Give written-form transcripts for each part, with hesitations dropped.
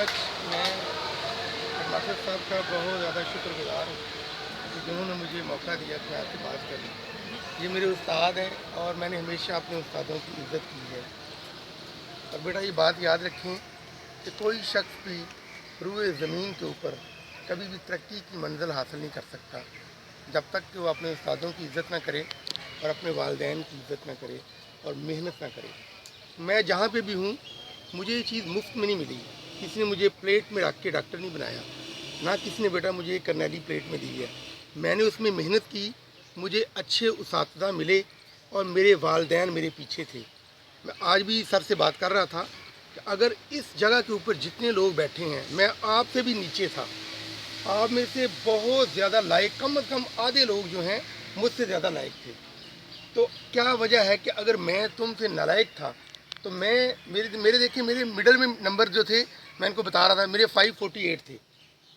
آج میں मास्टर साहब का बहुत ज़्यादा शुक्रगुजार हूँ कि जिन्होंने मुझे मौका दिया कि आपसे बात करूँ। ये मेरे उस्ताद हैं और मैंने हमेशा अपने उस्तादों की इज़्ज़त की है। और बेटा ये बात याद रखें कि कोई शख्स भी रूए ज़मीन के ऊपर कभी भी तरक्की की मंजिल हासिल नहीं कर सकता जब तक कि वो अपने उस्तादों की इज़्ज़त ना करे और अपने वालिदैन की इज़्ज़त ना करे और मेहनत ना करे। मैं जहाँ पे भी हूँ मुझे ये चीज़ मुफ्त में नहीं मिली। किसी ने मुझे प्लेट में रख के डॉक्टर नहीं बनाया, ना किसी ने बेटा मुझे करनेली प्लेट में दी है। मैंने उसमें मेहनत की, मुझे अच्छे उस्ताद मिले और मेरे वालिदैन मेरे पीछे थे। मैं आज भी सर से बात कर रहा था कि अगर इस जगह के ऊपर जितने लोग बैठे हैं, मैं आपसे भी नीचे था। आप में से बहुत ज़्यादा लायक, कम से कम आधे लोग जो हैं मुझसे ज़्यादा लायक थे। तो क्या वजह है कि अगर मैं तुमसे नालायक था तो मेरे देखिए मेरे मिडल में नंबर जो थे, मैं इनको बता रहा था, मेरे 548 थे।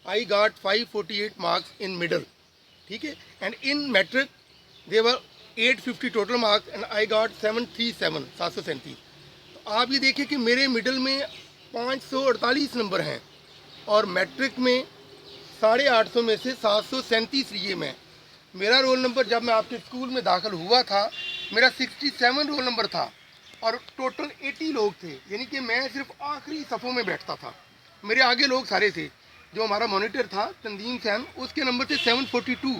I got 548 marks in middle, ठीक है। And in matric there were 850 total marks and I got 737। तो आप ये देखिए कि मेरे मिडल में 548 नंबर हैं और मैट्रिक में 850 में से 737 लिए मैं। मेरा रोल नंबर जब मैं आपके स्कूल में दाखिल हुआ था मेरा 67 रोल नंबर था और टोटल 80 लोग थे, यानी कि मैं सिर्फ आखिरी सफ़ों में बैठता था। मेरे आगे लोग सारे थे। जो हमारा मॉनिटर था तंदीम सैन, उसके नंबर थे 742,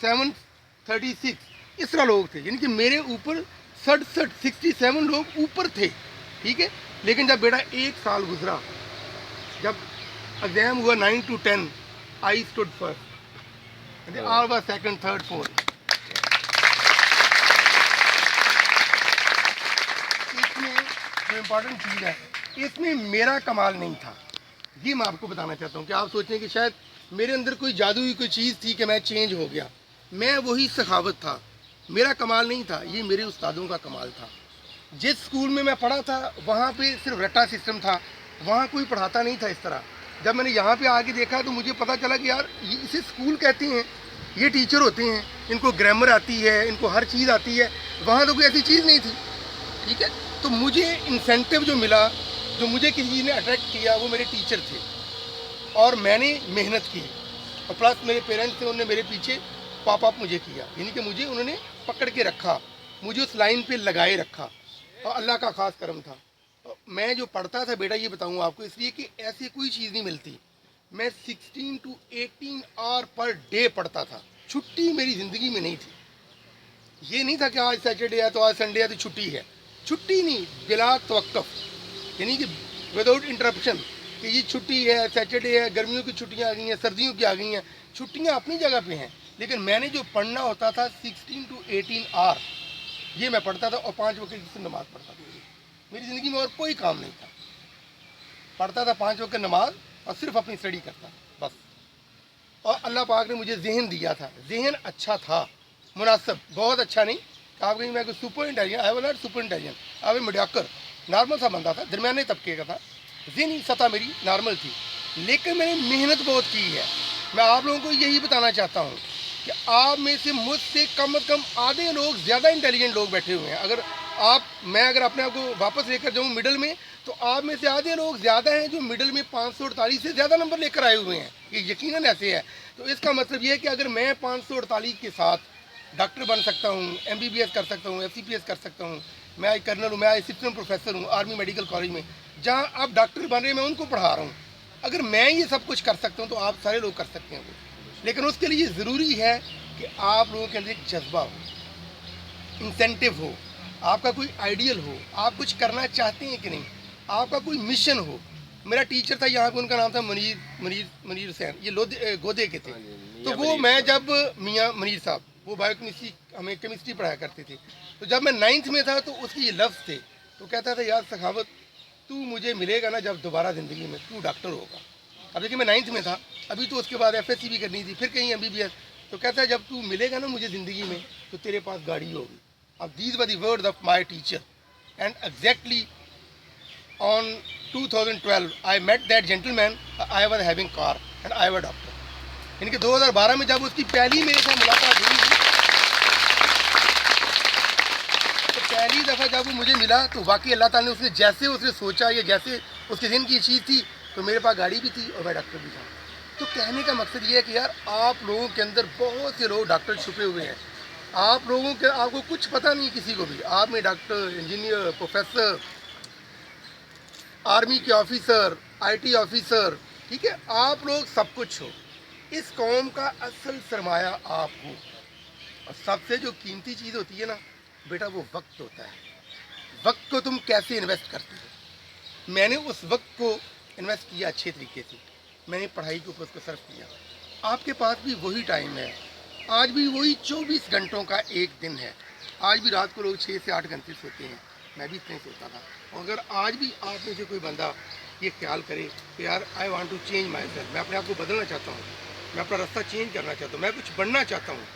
736, इस तरह लोग थे, यानी कि मेरे ऊपर 67 लोग ऊपर थे, ठीक है। लेकिन जब बेटा एक साल गुजरा, जब एग्ज़ाम हुआ 9 to 10, I stood first, all was second, third, fourth। इसमें जो इम्पोर्टेंट चीज़ है, इसमें मेरा कमाल नहीं था। ये मैं आपको बताना चाहता हूँ कि आप सोचें कि शायद मेरे अंदर कोई जादुई कोई चीज़ थी कि मैं चेंज हो गया। मैं वही सखावत था, मेरा कमाल नहीं था, ये मेरे उस्तादों का कमाल था। जिस स्कूल में मैं पढ़ा था वहाँ पे सिर्फ रट्टा सिस्टम था, वहाँ कोई पढ़ाता नहीं था इस तरह। जब मैंने यहाँ पे आके देखा तो मुझे पता चला कि यार इसे स्कूल कहते हैं, ये टीचर होते हैं, इनको ग्रामर आती है, इनको हर चीज़ आती है। वहाँ तो कोई ऐसी चीज़ नहीं थी, ठीक है। तो मुझे इंसेंटिव जो मिला, जो मुझे किसी चीज़ ने अट्रैक्ट किया, वो मेरे टीचर थे और मैंने मेहनत की और प्लस मेरे पेरेंट्स थे, उन्होंने मेरे पीछे पॉप अप मुझे किया, यानी कि मुझे उन्होंने पकड़ के रखा, मुझे उस लाइन पे लगाए रखा और अल्लाह का ख़ास करम था। मैं जो पढ़ता था बेटा, ये बताऊँ आपको, इसलिए कि ऐसी कोई चीज़ नहीं मिलती। मैं 16 to 18 आवर पर डे पढ़ता था, छुट्टी मेरी ज़िंदगी में नहीं थी। ये नहीं था कि आज सैटरडे है तो आज संडे है तो छुट्टी है, छुट्टी नहीं, बिला तवक्कुफ़, यानी कि विदाउट इंटरप्शन कि ये छुट्टी है, सैटरडे है। गर्मियों की छुट्टियाँ आ गई हैं, सर्दियों की आ गई हैं, छुट्टियाँ अपनी जगह पे हैं, लेकिन मैंने जो पढ़ना होता था 16 to 18 आवर, ये मैं पढ़ता था और 5 वक्त की नमाज़ पढ़ता था। मेरी ज़िंदगी में और कोई काम नहीं था, पढ़ता था 5 वक्त नमाज और सिर्फ अपनी स्टडी करता बस। और अल्लाह पाक ने मुझे जहन दिया था, जहन अच्छा था, मुनासिब, बहुत अच्छा नहीं। आप कहीं मैं कोई super intelligent, I was not super intelligent, I was mediocre, normal सा बंदा था, दरमियाने तबके का था, जहनी सतह मेरी नॉर्मल थी, लेकिन मैंने मेहनत बहुत की है। मैं आप लोगों को यही बताना चाहता हूँ कि आप में से मुझसे कम आधे लोग ज़्यादा इंटेलिजेंट लोग बैठे हुए हैं। अगर अपने आप को वापस लेकर जाऊँ मिडल में, तो आप में से आधे लोग ज़्यादा हैं जो मिडल में 548 से ज़्यादा नंबर लेकर आए हुए हैं, ये यकीनन ऐसे है। तो इसका मतलब ये है कि अगर मैं 548 के साथ डॉक्टर बन सकता हूँ, MBBS कर सकता हूँ, FCPS कर सकता हूँ, मैं आई कर्नल हूँ, मैं असिस्टेंट प्रोफेसर हूँ आर्मी मेडिकल कॉलेज में, जहाँ आप डॉक्टर बन रहे हैं, मैं उनको पढ़ा रहा हूँ। अगर मैं ये सब कुछ कर सकता हूँ तो आप सारे लोग कर सकते हैं वो, लेकिन उसके लिए ज़रूरी है कि आप लोगों के अंदर एक जज्बा हो, इंसेंटिव हो, आपका कोई आइडियल हो, आप कुछ करना चाहते हैं कि नहीं, आपका कोई मिशन हो। मेरा टीचर था यहाँ पे, उनका नाम था मनीर सैन, ये गोदे के थे। तो वो मैं जब मियाँ मनीर साहब, वो बायोकेमिस्ट्री हमें केमिस्ट्री पढ़ाया करते थे, तो जब मैं 9th में था तो उसके ये लफ्ज़ थे, तो कहता था यार सखावत, तू मुझे मिलेगा ना जब दोबारा ज़िंदगी में, तू डॉक्टर होगा। अब देखिए मैं 9th में था, अभी तो उसके बाद FSC भी करनी थी, फिर कहीं MBBS। तो कहता है जब तू मिलेगा ना मुझे ज़िंदगी में तो तेरे पास गाड़ी होगी। अब these were the words of my teacher and exactly on 2012 I met that gentleman, I was having car and I was doctor. यानी कि 2012 में जब उसकी पहली मेरे साथ मुलाकात हुई, तो पहली दफ़ा जब वो मुझे मिला तो वाकई अल्लाह ताला ने उसने जैसे उसने सोचा या जैसे उसके दिन की चीज़ थी, तो मेरे पास गाड़ी भी थी और मैं डॉक्टर भी था। तो कहने का मकसद ये है कि यार आप लोगों के अंदर बहुत से लोग डॉक्टर छुपे हुए हैं। आप लोगों के आपको कुछ पता नहीं किसी को भी, आप में डॉक्टर, इंजीनियर, प्रोफेसर, आर्मी के ऑफिसर, आईटी ऑफिसर, ठीक है, आप लोग सब कुछ हो। इस कौम का असल सरमाया आप हो। और सबसे जो कीमती चीज़ होती है ना बेटा, वो वक्त होता है। वक्त को तुम कैसे इन्वेस्ट करते हो। मैंने उस वक्त को इन्वेस्ट किया अच्छे तरीके से, मैंने पढ़ाई के ऊपर उसको सर्व किया। आपके पास भी वही टाइम है, आज भी वही 24 घंटों का एक दिन है। आज भी रात को लोग 6 से 8 घंटे सोते हैं, मैं भी इतने सोता था। और अगर आज भी आप में से कोई बंदा ये ख्याल करे कि यार I want to change myself, मैं अपने आप को बदलना चाहता हूँ, मैं अपना रास्ता चेंज करना चाहता हूँ, मैं कुछ बनना चाहता हूँ,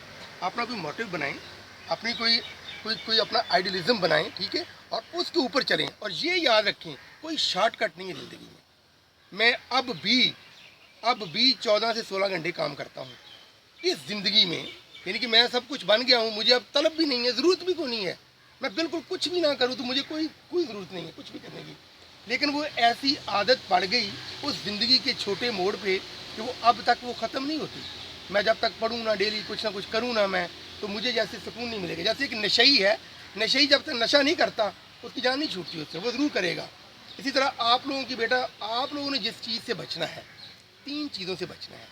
अपना कोई मोटिव बनाएं, अपनी कोई अपना आइडियलिज्म बनाएं, ठीक है, और उसके ऊपर चलें। और ये याद रखें कोई शॉर्टकट नहीं है ज़िंदगी में। मैं अब भी 14 से 16 घंटे काम करता हूँ इस ज़िंदगी में, यानी कि मैं सब कुछ बन गया हूँ, मुझे अब तलब भी नहीं है, ज़रूरत भी कोई नहीं है। मैं बिल्कुल कुछ भी ना करूँ तो मुझे कोई ज़रूरत नहीं है कुछ भी करने की। लेकिन वो ऐसी आदत पड़ गई उस ज़िंदगी के छोटे मोड़ पे कि वो अब तक वो ख़त्म नहीं होती। मैं जब तक पढ़ूँ ना, डेली कुछ ना कुछ करूँ ना मैं, तो मुझे जैसे सुकून नहीं मिलेगा। जैसे एक नशई है, नशई जब तक नशा नहीं करता उसकी जान नहीं छूटती उससे, वो ज़रूर करेगा। इसी तरह आप लोगों की बेटा, आप लोगों ने जिस चीज़ से बचना है, 3 चीज़ों से बचना है।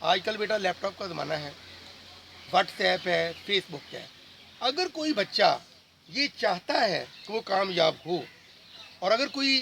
आजकल बेटा लैपटॉप का ज़माना है, व्हाट्सएप है, फेसबुक है। अगर कोई बच्चा ये चाहता है कि वो कामयाब हो, और अगर कोई,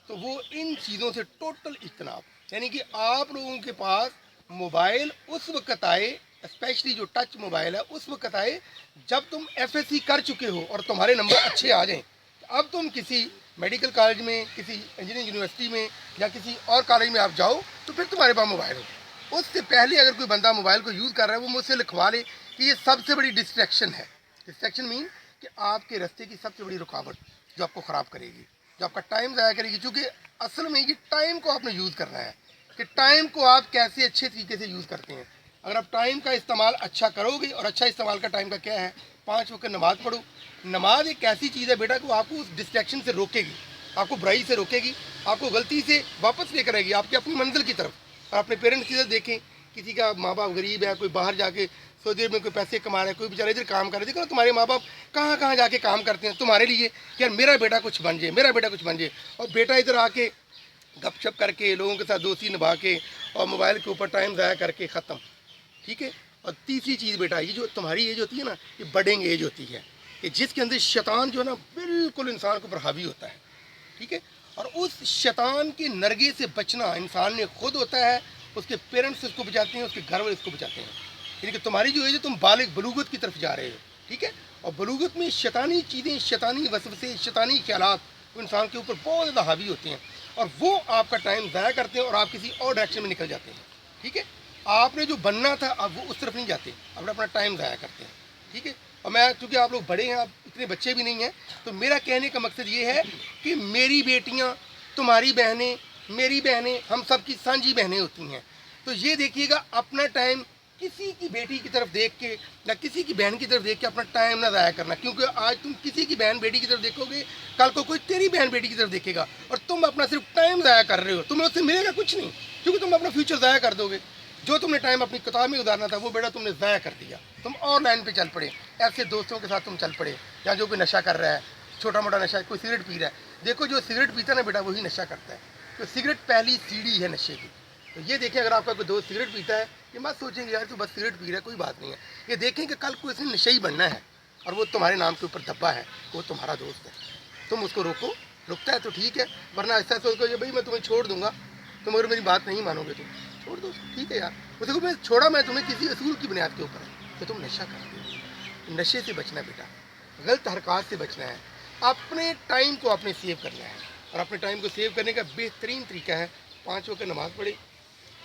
तो वो इन चीज़ों से टोटल इज्तनाब, यानी कि आप लोगों के पास मोबाइल उस वक्त आए, स्पेशली जो टच मोबाइल है उस वक्त आए जब तुम एफएससी कर चुके हो और तुम्हारे नंबर अच्छे आ जाएं। अब तुम किसी मेडिकल कॉलेज में, किसी इंजीनियरिंग यूनिवर्सिटी में या किसी और कॉलेज में आप जाओ तो फिर तुम्हारे पास मोबाइल हो। उससे पहले अगर कोई बंदा मोबाइल को यूज़ कर रहा है, वो मुझसे लिखवा ले कि ये सबसे बड़ी डिस्ट्रैक्शन है। डिस्ट्रैक्शन मीन कि आपके रास्ते की सबसे बड़ी रुकावट जो आपको ख़राब करेगी, जो आपका टाइम ज़ाया करेगी। क्योंकि असल में ये टाइम को आपने यूज़ करना है कि टाइम को आप कैसे अच्छे तरीके से यूज़ करते हैं। अगर आप टाइम का इस्तेमाल अच्छा करोगे, और अच्छा इस्तेमाल का टाइम का क्या है, 5 वक्त नमाज़ पढ़ो। नमाज एक ऐसी चीज़ है बेटा कि आपको उस डिस्ट्रैक्शन से रोकेगी, आपको बुराई से रोकेगी, आपको गलती से वापस लेकर आएगी आपकी अपनी मंजिल की तरफ। और अपने पेरेंट्स की तरफ देखें, किसी का माँ बाप गरीब है, कोई बाहर जाके सऊदी अरब में कोई पैसे कमा रहा है, कोई बेचारा इधर काम कर रहा है। देखो तुम्हारे माँ बाप कहाँ कहाँ जाके काम करते हैं तुम्हारे लिए कि यार मेरा बेटा कुछ बन जाए, मेरा बेटा कुछ बन जाए। और बेटा इधर आके गपशप करके, लोगों के साथ दोस्ती निभा के और मोबाइल के ऊपर टाइम ज़ाया करके ख़त्म, ठीक है। और तीसरी चीज़ बेटा, ये जो तुम्हारी एज होती है ना, ये बडिंग एज होती है कि जिसके अंदर शैतान जो है ना बिल्कुल इंसान को हावी होता है, ठीक है। और उस शैतान के नरगे से बचना इंसान ने खुद होता है, उसके पेरेंट्स उसको बचाते हैं, उसके घर वाले उसको बचाते हैं। यानी कि तुम्हारी जो एज है, तुम बालिग बलूगत की तरफ जा रहे हो, ठीक है। और बलूगत में शैतानी चीज़ें, शैतानी वसवसे, शैतानी ख्यालात वो इंसान के ऊपर बहुत ज़्यादा हावी होते हैं, और वो आपका टाइम ज़ाया करते हैं और आप किसी और डायरेक्शन में निकल जाते हैं, ठीक है। आपने जो बनना था अब वो उस तरफ नहीं जाते, अपना टाइम ज़ाया करते हैं, ठीक है। और मैं, चूँकि आप लोग बड़े हैं, आप इतने बच्चे भी नहीं हैं, तो मेरा कहने का मकसद ये है कि मेरी बेटियाँ, तुम्हारी बहनें, मेरी बहनें, हम सब की सांझी बहनें होती हैं। तो ये देखिएगा, अपना टाइम किसी की बेटी की तरफ देख के या किसी की बहन की तरफ देख के अपना टाइम ना ज़ाया करना। क्योंकि आज तुम किसी की बहन बेटी की तरफ देखोगे, कल को कोई तेरी बहन बेटी की तरफ देखेगा, और तुम अपना सिर्फ टाइम ज़ाया कर रहे हो, तुम्हें उससे मिलेगा कुछ नहीं, क्योंकि तुम अपना फ्यूचर ज़ाया कर दोगे। जो तुमने टाइम अपनी किताब में गुजारना था वो बेटा तुमने ज़ाया कर दिया, तुम और लाइन पे चल पड़े, ऐसे दोस्तों के साथ तुम चल पड़े, या जो कोई नशा कर रहा है, छोटा मोटा नशा, कोई सिगरेट पी रहा है। देखो जो सिगरेट पीता है ना बेटा, वही नशा करता है। तो सिगरेट पहली सीढ़ी है नशे की। तो ये देखें, अगर आपका कोई दोस्त सिगरेट पीता है, ये मत सोचेंगे यार तू बस सिगरेट पी रहा है, कोई बात नहीं है। ये देखें कि कल को इसने नशे ही बनना है, और वो तुम्हारे नाम के ऊपर धब्बा है, वो तुम्हारा दोस्त है। तुम उसको रोको, रुकता है तो ठीक है, वरना ऐसा सोचो कि भाई मैं तुम्हें छोड़ दूंगा, तुम अगर मेरी बात नहीं मानोगे तो छोड़ दो, ठीक है यार। उसको मैं छोड़ा, मैं तुम्हें किसी असूल की बुनियाद के ऊपर, तो तुम नशा करते हो। नशे से बचना बेटा, गलत हरकत से बचना है, अपने टाइम को आपने सेव करना है। और अपने टाइम को सेव करने का बेहतरीन तरीका है, 5 वक्त नमाज़ पढ़े,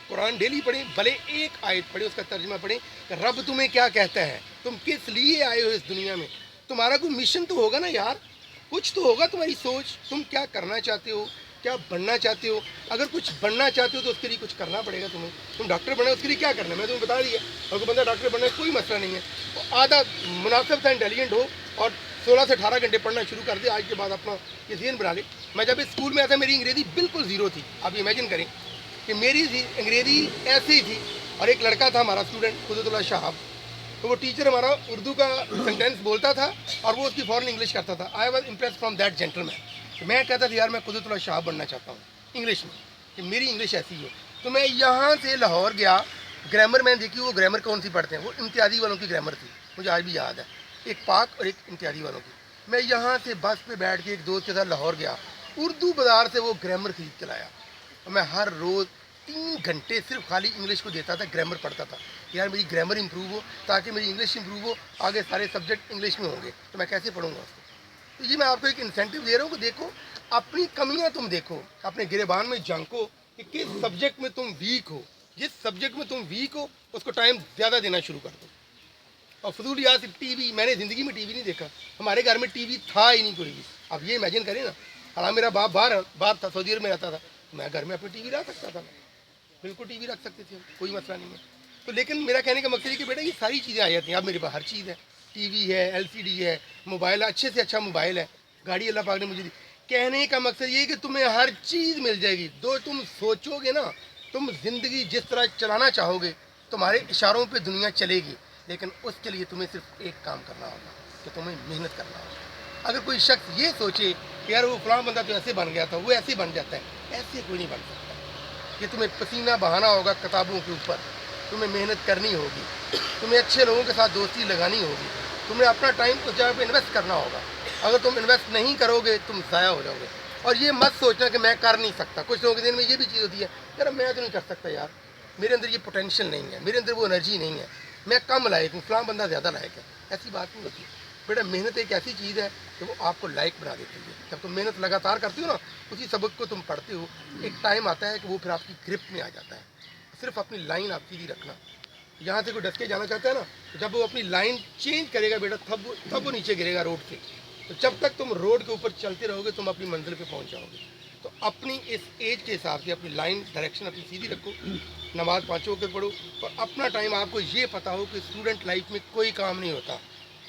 कुरान डेली पढ़ें, भले एक आयत पढ़े, उसका तर्जुमा पढ़ें, रब तुम्हें क्या कहता है, तुम किस लिए आए हो इस दुनिया में, तुम्हारा कोई मिशन तो होगा ना यार, कुछ तो होगा तुम्हारी सोच, तुम क्या करना चाहते हो, क्या बनना चाहते हो। अगर कुछ बनना चाहते हो तो उसके लिए कुछ करना पड़ेगा तुम्हें। तुम डॉक्टर बनना है, उसके लिए क्या करना है मैं तुम्हें बता दिया। अगर बंदा डॉक्टर बनना है कोई मसला नहीं है, तो आधा मुनासिब सा इंटेलिजेंट हो और 16 से 18 घंटे पढ़ना शुरू कर दे आज के बाद, अपना ये ज़हन बना ले मैं जब इस स्कूल में आया था मेरी अंग्रेज़ी बिल्कुल ज़ीरो थी। आप इमेजिन करें कि मेरी अंग्रेज़ी ऐसे ही थी। और एक लड़का था हमारा स्टूडेंट कुदरतुल्लाह शहाब, तो वो टीचर हमारा उर्दू का सेंटेंस बोलता था और वो उसकी फ़ौरन इंग्लिश करता था। I was impress from that gentleman. तो मैं कहता था यार मैं कुदरतुल्लाह शहाब बनना चाहता हूँ इंग्लिश में, कि मेरी इंग्लिश ऐसी हो। तो मैं यहाँ से लाहौर गया, ग्रामर मैंने देखी, वो ग्रामर कौन सी पढ़ते हैं, वो इम्तियाज़ी वालों की ग्रामर थी, मुझे आज भी याद है, एक पाक और एक इम्तियाज़ी वालों की। मैं यहाँ से बस पे बैठ के एक दोस्त के साथ लाहौर गया, उर्दू बाज़ार से वो ग्रामर खरीद के लाया और मैं हर रोज़ 3 घंटे सिर्फ खाली इंग्लिश को देता था, ग्रामर पढ़ता था यार मेरी ग्रामर इंप्रूव हो, ताकि मेरी इंग्लिश इंप्रूव हो, आगे सारे सब्जेक्ट इंग्लिश में होंगे, तो मैं कैसे पढ़ूंगा उसको। तो ये मैं आपको एक इंसेंटिव दे रहा हूँ कि देखो अपनी कमियाँ तुम देखो, अपने गिरेबान में झांको कि किस सब्जेक्ट में तुम वीक हो। जिस सब्जेक्ट में तुम वीक हो उसको टाइम ज़्यादा देना शुरू कर दो। और फजूल याद टीवी, मैंने ज़िंदगी में टीवी नहीं देखा, हमारे घर में टीवी था ही नहीं कोई भी। आप ये इमेजिन करें ना, हालांकि मेरा बाप बाहर था, सऊदी अरब में रहता था, मैं घर में अपनी टीवी ला सकता था, बिल्कुल टीवी रख सकते थे, कोई मसला नहीं है। तो लेकिन मेरा कहने का मकसद है कि बेटा ये सारी चीज़ें आ जाती हैं, अब मेरे पास हर चीज़ है, टीवी है, LCD है, मोबाइल अच्छे से अच्छा मोबाइल है, गाड़ी अल्लाह पाक ने मुझे दी। कहने का मकसद ये है कि तुम्हें हर चीज़ मिल जाएगी, दो तुम सोचोगे ना, तुम ज़िंदगी जिस तरह चलाना चाहोगे तुम्हारे इशारों पे दुनिया चलेगी, लेकिन उसके लिए तुम्हें सिर्फ एक काम करना होगा कि तुम्हें मेहनत करना होगा। अगर कोई शख्स ये सोचे कि यार वो फलां बंदा तो ऐसे बन गया था, वो ऐसे बन जाता है, ऐसे कोई नहीं बन सकता। ये तुम्हें पसीना बहाना होगा किताबों के ऊपर, तुम्हें मेहनत करनी होगी, तुम्हें अच्छे लोगों के साथ दोस्ती लगानी होगी, तुम्हें अपना टाइम उस जगह पे इन्वेस्ट करना होगा। अगर तुम इन्वेस्ट नहीं करोगे तुम ज़ाया हो जाओगे। और ये मत सोचना कि मैं कर नहीं सकता। कुछ लोगों के दिन में ये भी चीज़ होती है, यार मैं तो नहीं कर सकता, यार मेरे अंदर ये पोटेंशियल नहीं है, मेरे अंदर वो एनर्जी नहीं है, मैं कम लायक हूँ, फलां बंदा ज़्यादा लायक है। ऐसी बात नहीं होती बेटा। मेहनत एक ऐसी चीज़ है कि वो आपको लायक बना देती है। जब तुम मेहनत लगातार करती हो ना, उसी सबक को तुम पढ़ते हो, एक टाइम आता है कि वो फिर आपकी ग्रिप में आ जाता है। सिर्फ अपनी लाइन आप सीधी रखना। यहाँ से कोई डस के जाना चाहता है ना, तो जब वो अपनी लाइन चेंज करेगा बेटा, तब वो नीचे गिरेगा रोड से। तो जब तक तुम रोड के ऊपर चलते रहोगे तुम अपनी मंजिल पे पहुँच जाओगे। तो अपनी इस एज के हिसाब से अपनी लाइन डायरेक्शन अपनी सीधी रखो, नमाज 5 वक्त पढ़ो, और अपना टाइम आपको ये पता हो कि स्टूडेंट लाइफ में कोई काम नहीं होता।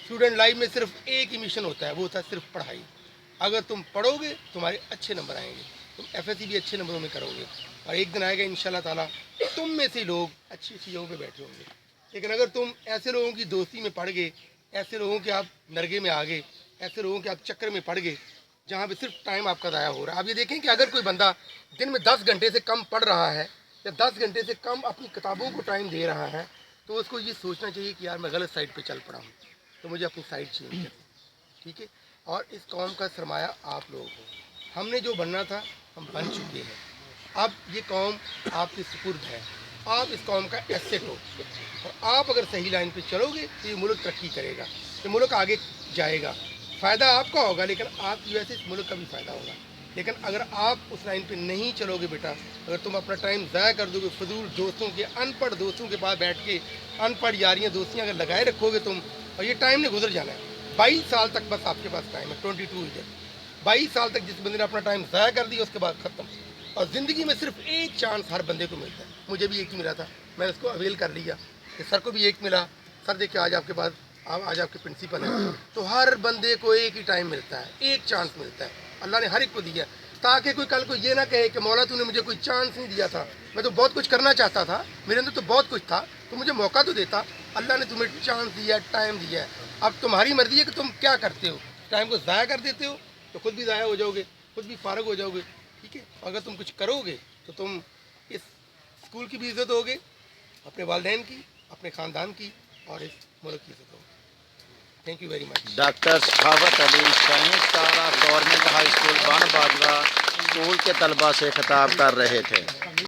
स्टूडेंट लाइफ में सिर्फ एक ही मिशन होता है, वो होता है सिर्फ पढ़ाई। अगर तुम पढ़ोगे तुम्हारे अच्छे नंबर आएंगे, तुम FSC भी अच्छे नंबरों में करोगे, और एक दिन आएगा इंशाल्लाह ताला तुम में से लोग अच्छी अच्छी जगहों पे बैठे होंगे। लेकिन अगर तुम ऐसे लोगों की दोस्ती में पड़ गए, ऐसे लोगों के आप नरगे में आ गए, ऐसे लोगों के आप चक्कर में पड़ गए जहाँ पे सिर्फ टाइम आपका ज़ाया हो रहा है। आप ये देखें कि अगर कोई बंदा दिन में 10 घंटे से कम पढ़ रहा है या 10 घंटे से कम अपनी किताबों को टाइम दे रहा है, तो उसको ये सोचना चाहिए कि यार मैं गलत साइड पे चल पड़ा हूँ, तो मुझे अपनी साइड चेंज करनी, ठीक है। और इस कौम का सरमाया आप लोग हो। हमने जो बनना था हम बन चुके हैं। अब ये कौम आपके सुपुर्द है, आप इस कौम का एसेट हो, और आप अगर सही लाइन पे चलोगे तो ये मुल्क तरक्की करेगा, ये मुल्क आगे जाएगा। फ़ायदा आपका होगा, लेकिन आपकी वजह से इस मुल्क का भी फ़ायदा होगा। लेकिन अगर आप उस लाइन पे नहीं चलोगे बेटा, अगर तुम अपना टाइम ज़ाया कर दोगे फजूल दोस्तों के, अनपढ़ दोस्तों के पास बैठ के अनपढ़ यारियाँ दोस्तियाँ अगर लगाए रखोगे तुम, और ये टाइम ने गुजर जाना है। 22 साल तक बस आपके पास टाइम है, 22 ईयर। 22 साल तक जिस बंदे ने अपना टाइम ज़ाया कर दिया उसके बाद ख़त्म। और ज़िंदगी में सिर्फ एक चांस हर बंदे को मिलता है। मुझे भी एक ही मिला था, मैंने उसको अवेल कर लिया। सर को भी एक मिला, सर देखिए आज आपके पास आज आपके प्रिंसिपल हैं। तो हर बंदे को एक ही टाइम मिलता है, एक चांस मिलता है, अल्लाह ने हर एक को दिया, ताकि कोई कल को ये ना कहे कि मौला तूने मुझे कोई चांस नहीं दिया था, मैं तो बहुत कुछ करना चाहता था, मेरे अंदर तो बहुत कुछ था, तो मुझे मौका तो देता। अल्लाह ने तुम्हें चांस दिया, टाइम दिया है। अब तुम्हारी मर्जी है कि तुम क्या करते हो। टाइम को ज़ाया कर देते हो तो खुद भी ज़ाया हो जाओगे, खुद भी फारग हो जाओगे, ठीक है। अगर तुम कुछ करोगे तो तुम इस स्कूल की भी इज़्ज़त होगे, अपने वालिदैन की, अपने ख़ानदान की, और इस मुल्क की इज़्ज़त होगी। Thank you very much. Doctor Sakhawat Ali government high school Ban Bajwa school के तलबा से खिताब कर रहे थे।